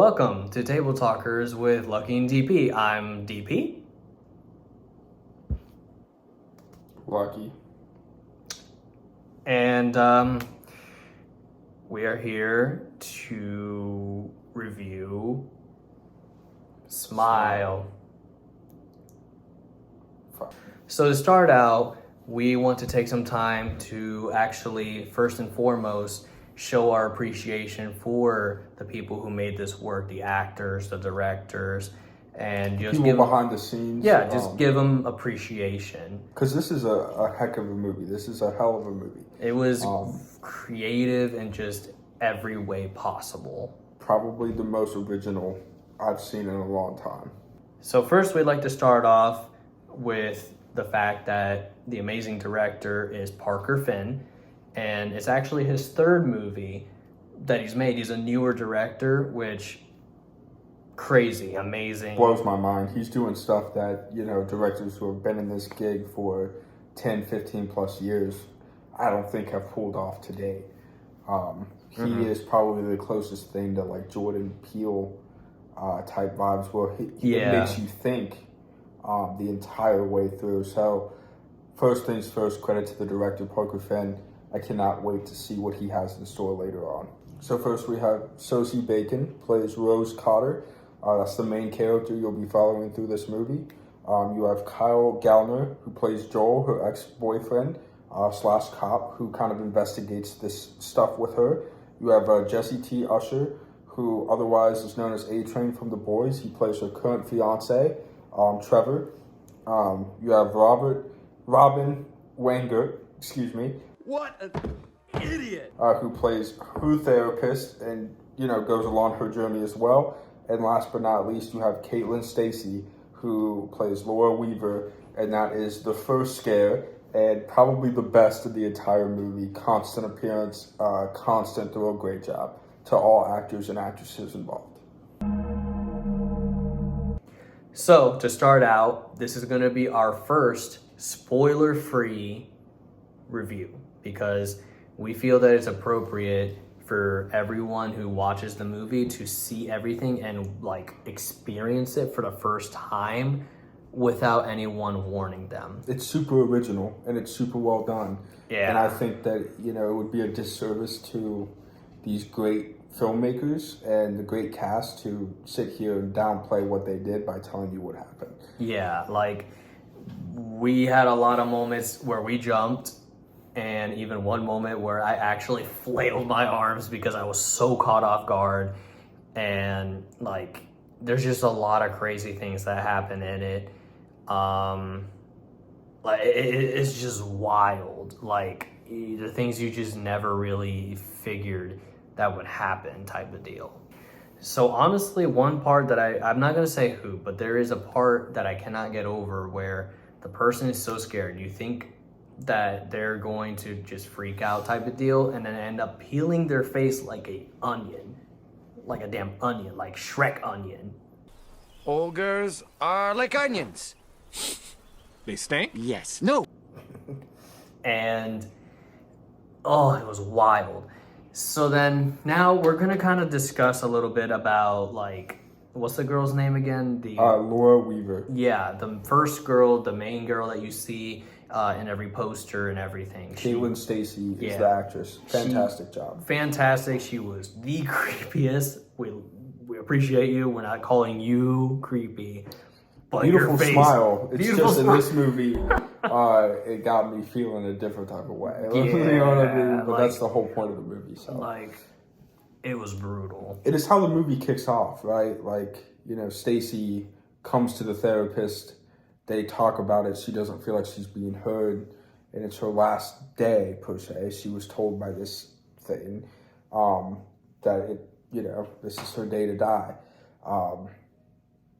Welcome to Table Talkers with Lucky and DP. I'm DP. Lucky. And we are here to review Smile. So to start out, we want to take some time to actually, first and foremost, show our appreciation for the people who made this work, the actors, the directors, and just people give them, behind the scenes. Yeah, just give them appreciation. Because this is a heck of a movie. This is a hell of a movie. It was creative in just every way possible. Probably the most original I've seen in a long time. So first, we'd like to start off with the fact that the amazing director is Parker Finn, and it's actually his third movie that he's made. He's a newer director, which crazy, amazing. Blows my mind. He's doing stuff that, directors who have been in this gig for 10, 15 plus years, I don't think have pulled off today. He is probably the closest thing to like Jordan Peele type vibes where he makes you think the entire way through. So first things first, credit to the director, Parker Finn. I cannot wait to see what he has in store later on. So first we have Sosie Bacon, plays Rose Cotter. That's the main character you'll be following through this movie. You have Kyle Gallner, who plays Joel, her ex-boyfriend slash cop, who kind of investigates this stuff with her. You have Jesse T. Usher, who otherwise is known as A-Train from The Boys. He plays her current fiance, Trevor. You have Robin Wanger, What an idiot! Who plays her therapist and, goes along her journey as well. And last but not least, you have Caitlin Stacy, who plays Laura Weaver, and that is the first scare and probably the best of the entire movie. Constant appearance, constant throw, great job to all actors and actresses involved. So to start out, this is going to be our first spoiler-free review, because we feel that it's appropriate for everyone who watches the movie to see everything and experience it for the first time without anyone warning them. It's super original and it's super well done. Yeah. And I think that, it would be a disservice to these great filmmakers and the great cast to sit here and downplay what they did by telling you what happened. Yeah, we had a lot of moments where we jumped, and even one moment where I actually flailed my arms because I was so caught off guard. And there's just a lot of crazy things that happen in it. It's just wild. The things you just never really figured that would happen type of deal. So honestly, one part that I'm not going to say who, but there is a part that I cannot get over where the person is so scared. You think that they're going to just freak out type of deal, and then end up peeling their face like a onion, like a damn onion, like Shrek onion. Ogres are like onions. They stink? Yes. No. And it was wild. So then now we're gonna kind of discuss a little bit about what's the girl's name again? Laura Weaver. Yeah, the first girl, the main girl that you see in every poster and everything. Caitlin Stacy is the actress. Fantastic job. Fantastic. She was the creepiest. We appreciate you. We're not calling you creepy. But beautiful your face, smile. It's beautiful just smile. In this movie, it got me feeling a different type of way. You know what I mean? But that's the whole point of the movie. So it was brutal. It is how the movie kicks off, right? Stacy comes to the therapist. They talk about it. She doesn't feel like she's being heard, and it's her last day per se. She was told by this thing that this is her day to die.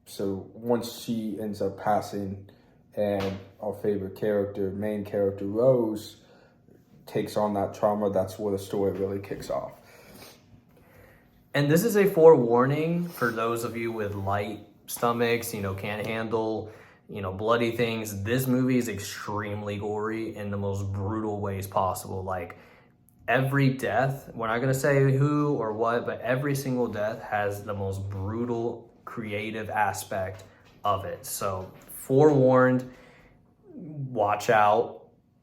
So once she ends up passing, and our favorite character, main character Rose, takes on that trauma, that's where the story really kicks off. And this is a forewarning for those of you with light stomachs, can't handle bloody things. This movie is extremely gory in the most brutal ways possible. every death, we're not going to say who or what, but every single death has the most brutal creative aspect of it. So forewarned, watch out,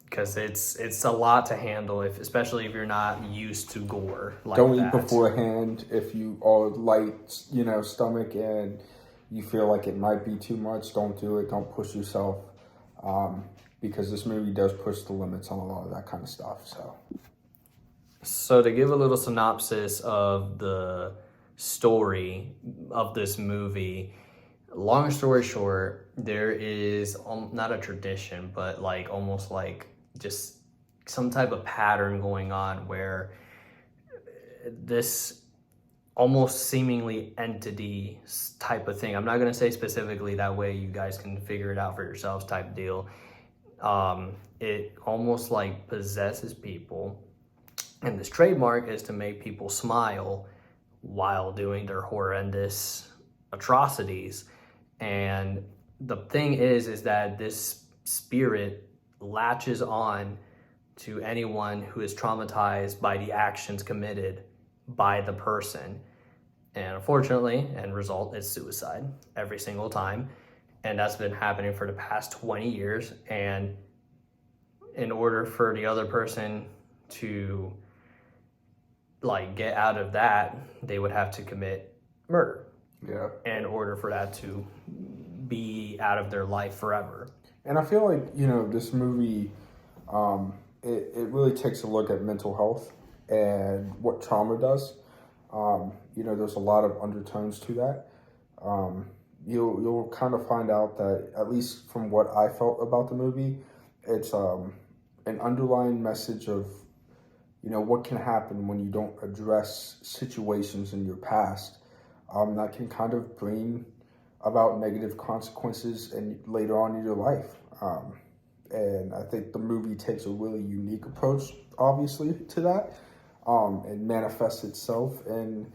because it's a lot to handle, especially if you're not used to gore like Don't that. eat beforehand if you are light, stomach and you feel like it might be too much. Don't do it. Don't push yourself, because this movie does push the limits on a lot of that kind of stuff. So to give a little synopsis of the story of this movie, long story short, there is not a tradition, but like almost like just some type of pattern going on where this almost seemingly entity type of thing, I'm not going to say specifically, that way you guys can figure it out for yourselves type deal. It almost like possesses people, and this trademark is to make people smile while doing their horrendous atrocities. And the thing is that this spirit latches on to anyone who is traumatized by the actions committed by the person. And unfortunately, end result is suicide every single time. And that's been happening for the past 20 years. And in order for the other person to like get out of that, they would have to commit murder. Yeah. In order for that to be out of their life forever. And I feel like, this movie, it really takes a look at mental health and what trauma does. There's a lot of undertones to that. You'll kind of find out that, at least from what I felt about the movie, it's an underlying message of, what can happen when you don't address situations in your past that can kind of bring about negative consequences and later on in your life. And I think the movie takes a really unique approach, obviously, to that. It manifests itself in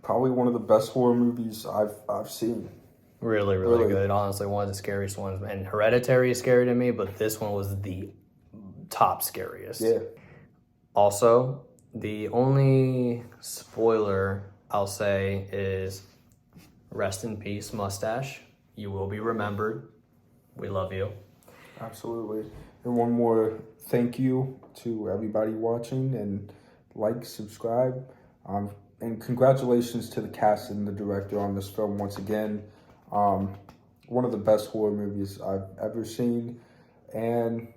probably one of the best horror movies I've seen. Really good. Honestly, one of the scariest ones. And Hereditary is scary to me, but this one was the top scariest. Yeah. Also, the only spoiler I'll say is rest in peace, Mustache. You will be remembered. We love you. Absolutely. And one more thank you to everybody watching, and like, subscribe. And congratulations to the cast and the director on this film once again. One of the best horror movies I've ever seen. And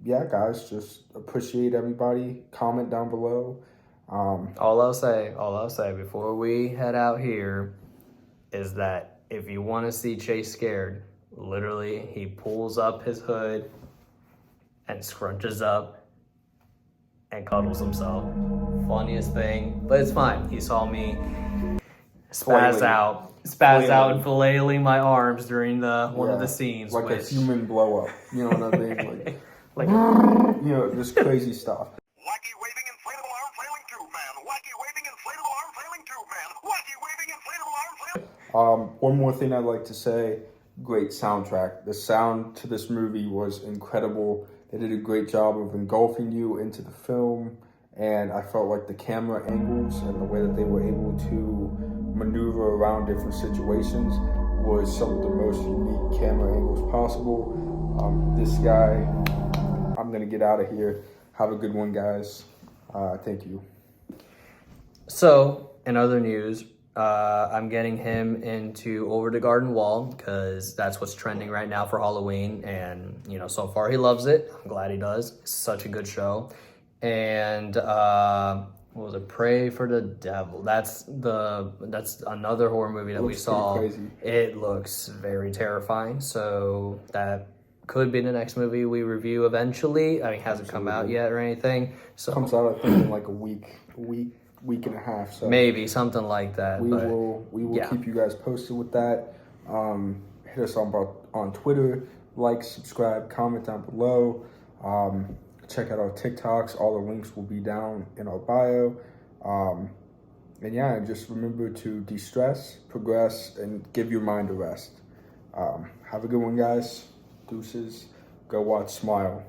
yeah, guys, just appreciate everybody. Comment down below. All I'll say before we head out here is that if you want to see Chase scared, literally he pulls up his hood and scrunches up and cuddles himself. Funniest thing, but it's fine. He saw me spaz out and flailing my arms during one of the scenes. Like which, a human blow up. You know what I mean? like Just crazy stuff. Wacky waving inflatable arm flailing tube man. Wacky waving inflatable arm flailing tube man. Wacky waving inflatable arm flailing. One more thing I'd like to say, great soundtrack. The sound to this movie was incredible. They did a great job of engulfing you into the film, and I felt like the camera angles and the way that they were able to maneuver around different situations was some of the most unique camera angles possible. This guy, I'm going to get out of here. Have a good one, guys. Thank you. So, in other news, I'm getting him into Over the Garden Wall because that's what's trending right now for Halloween. And, so far he loves it. I'm glad he does. It's such a good show. And what was it? Pray for the Devil. That's another horror movie that we saw. Crazy. It looks very terrifying. So that could be the next movie we review eventually. I mean, it hasn't come out yet or anything. So Comes out, I think, in like a week and a half. So maybe something like that. we will yeah. keep you guys posted with that. Hit us on Twitter, like, subscribe, comment down below. Check out our TikToks. All the links will be down in our bio. And yeah, just remember to de-stress, progress, and give your mind a rest. Have a good one, guys. Deuces. Go watch Smile.